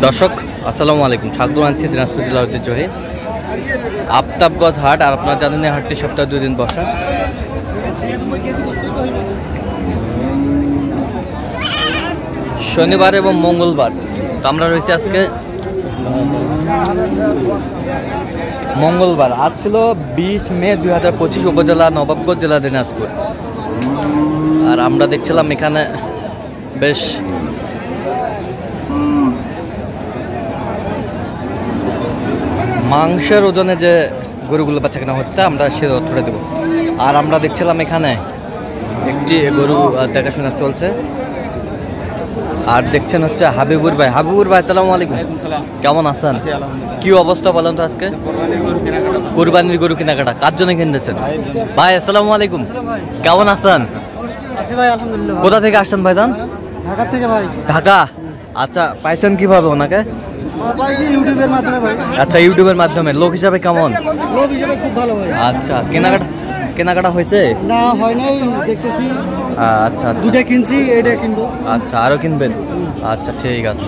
দর্শক আসসালামু আলাইকুম, স্বাগত জানাচ্ছি দিনাজপুর জেলার ঐতিহ্যবাহী আফতাবগঞ্জ হাট। আর আপনারা জানেন এই হাটটি সপ্তাহে 2 দিন বসা। শনিবার এবং মঙ্গলবার। তো আমরা রয়েছি আজকে মঙ্গলবার। আজ ছিল 20 মে 2025, উপজেলা নবাবগঞ্জ, জেলা দিনাজপুর। আর আমরা দেখছিলাম এখানে বেশ মাংসের ওজনে যে গরুগুলো বাচ্চা কেনা হচ্ছে, আমরা সে তথ্যটা দেবো। আর আমরা দেখছিলাম এখানে একটি গরু দেখাশোনা চলছে। আর দেখছেন হচ্ছে হাবিবুর ভাই। হাবিবুর ভাই আসসালামু আলাইকুম, কেমন আছেন? কি অবস্থা বলেন তো আজকে? কুরবানির গরু কেনাকাটা কার জন্য কিনতেছেন? ভাই আসসালামু আলাইকুম, কেমন আছেন? কোথা থেকে আসছেন ভাইজান? ঢাকা থেকে ভাই। ঢাকা, আচ্ছা। পাইছেন কিভাবে ওনাকে? ইউটিউবের মাধ্যমে ভাই। আচ্ছা, ইউটিউবের মাধ্যমে। লোক হিসাবে কেমন? লোক হিসেবে খুব ভালো ভাই। আচ্ছা, কেনাকাটা হয়েছে? না, হয় নাই, দেখতেছি। আচ্ছা আচ্ছা, দুটো কিনছি, এটা কিনবো। আচ্ছা, আরো কিনবেন? আচ্ছা, ঠিক আছে।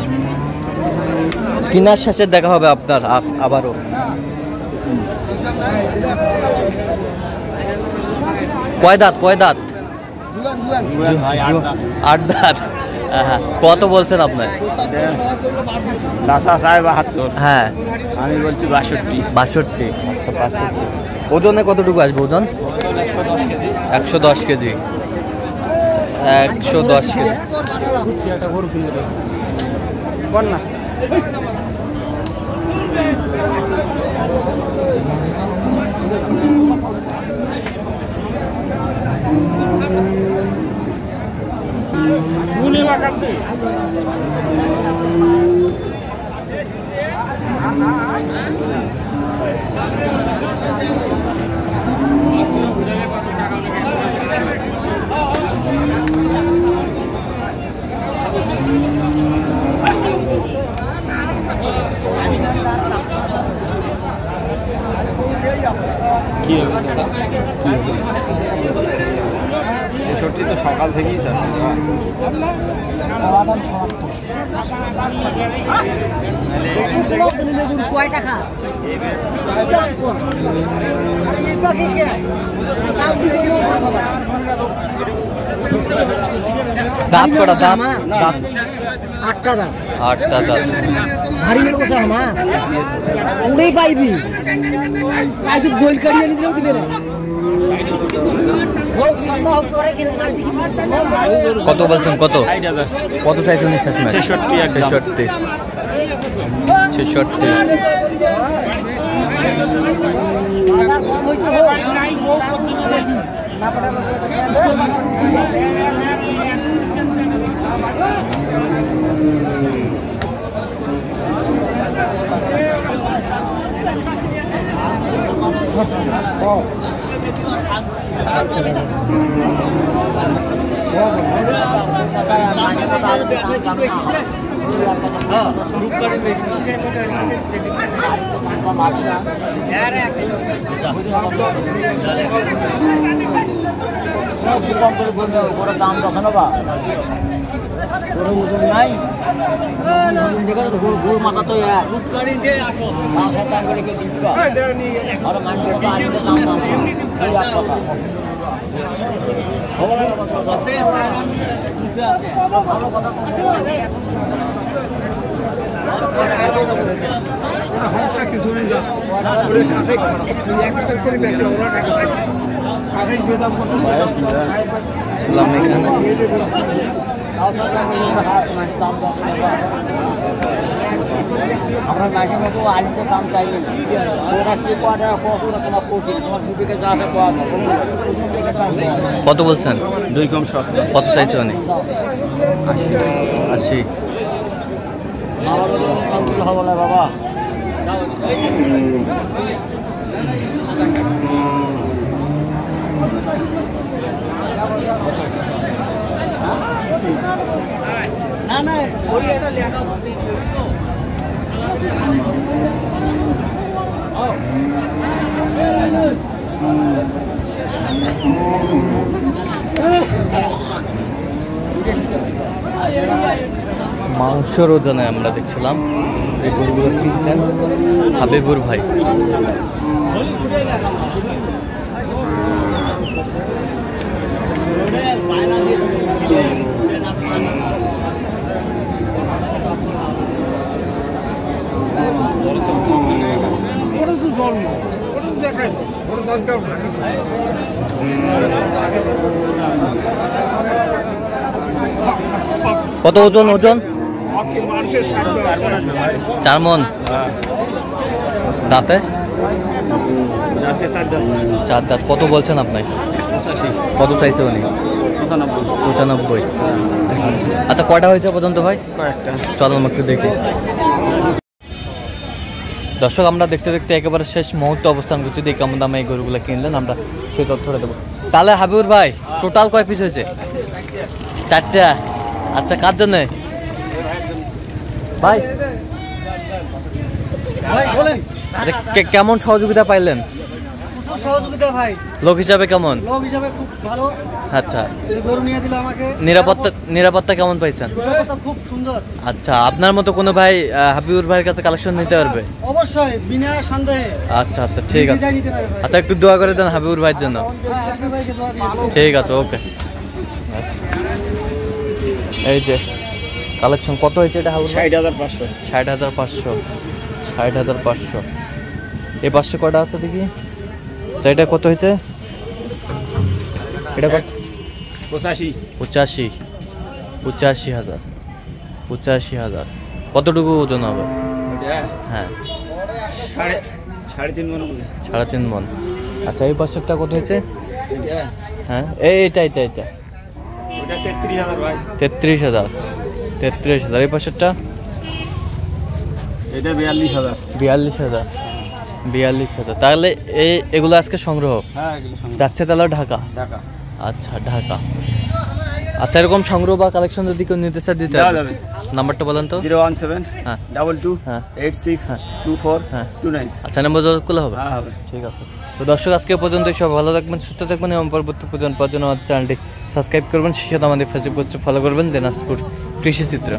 কেনার শেষে দেখা হবে আপনার আবারও। কয় দাঁত? 8 দাঁত। কত বলছেন আপনার? হ্যাঁ, আমি বলছি 62। 62। আচ্ছা, 62। ওজনে কতটুকু আসবে ওজন? 110 কেজি। 110 কেজি। ছেষট্টি তো সকাল থেকেই কয় টাকা? দাঁত কটা? দাঁত 8টা দাঁত। 8টা দাঁত। ভারী নেই কোসা মা উড়েই পাইবি। আজ গোল কাটিয়ে নিলেও দিবে না। কত বলছেন? কত চাইছেন? 66। 66। আমরা মাঝে মতো আলুতে দাম চাইলে ওরা কি কটা কত তোমার পৌঁছে তোমার দুদিকে যা আছে কত বলছেন? 2 কম 70। কত চাইছে অনেক? 80। হবে না বাবা। না না, ওই এটা লেখা মাংসর ওজনে আমরা দেখছিলাম এই গরুগুলো কিনছেন হাবিবুর ভাই। কত ওজন? ওজন 4 মন। দাঁতে 4 দাঁত। কত বলছেন আপনি? কত চাইছে উনি? 95। আচ্ছা কয়টা হয়েছে পর্যন্ত ভাই? কয়েকটা। চলো আমরা একটু দেখি। দর্শক আমরা দেখতে দেখতে একেবারে শেষ মুহূর্তে অবস্থান করছি। দেখি কেমন দামে এই গরুগুলো কিনলেন, আমরা সেই তথ্যটা দেবো। তাহলে হাবিবুর ভাই টোটাল কয় পিস হয়েছে? 4টা। আচ্ছা কার জন্য ভাই? বলেন কেমন সহযোগিতা পাইলেন? সহযোগিতা ভাই, লোক হিসাবে কেমন? লোক হিসাবে খুব ভালো। আচ্ছা গরু নিয়ে দিল আমাকে। নিরাপত্তা কেমন পাইছেন? খুব সুন্দর। আচ্ছা আপনার মতো কোনো ভাই হাবিবুর ভাইয়ের কাছে কালেকশন নিতে পারবে? অবশ্যই, বিনা সন্দেহে। আচ্ছা আচ্ছা ঠিক আছে। আচ্ছা একটু দোয়া করে দেন হাবিবুর ভাইয়ের জন্য। ঠিক আছে ওকে। এই যে কালেকশন কত হয়েছে এটা হাবিবুর? 60,500। 60,500। 60,500। এই পাশে কটা আছে দেখি? এটা কত হয়েছে? এটা কত? 85,000। 85,000। কতটুকু ওজন হবে? হ্যাঁ 3.5 মন। আচ্ছা এই পাশেরটা কত হয়েছে? হ্যাঁ এইটা 33,000। এই পাশেরটা? এটা 42,000। 42,000। তাহলে এগুলো আজকে সংগ্রহ? হ্যাঁ যাচ্ছে তাহলে ঢাকা? আচ্ছা ঢাকা। আচ্ছা এরকম সংগ্রহ বা কালেকশন যদি কেউ নিতে চায় দিতে হবে? নাম্বারটা বলেন তো। 017 হ্যাঁ 22 হ্যাঁ 86 24 হ্যাঁ 29। আচ্ছা নাম্বার যোগ করলে হবে? হ্যাঁ হবে। ঠিক আছে। তো দর্শক আজকে পর্যন্ত সব ভালো থাকবেন, সুস্থ থাকবেন এবং পরবর্তী পর্যন্ত আমাদের চ্যানেলটি সাবস্ক্রাইব করবেন, সেই সাথে আমাদের ফেসবুক পেজটি ফলো করবেন দিনাজপুর কৃষি চিত্র।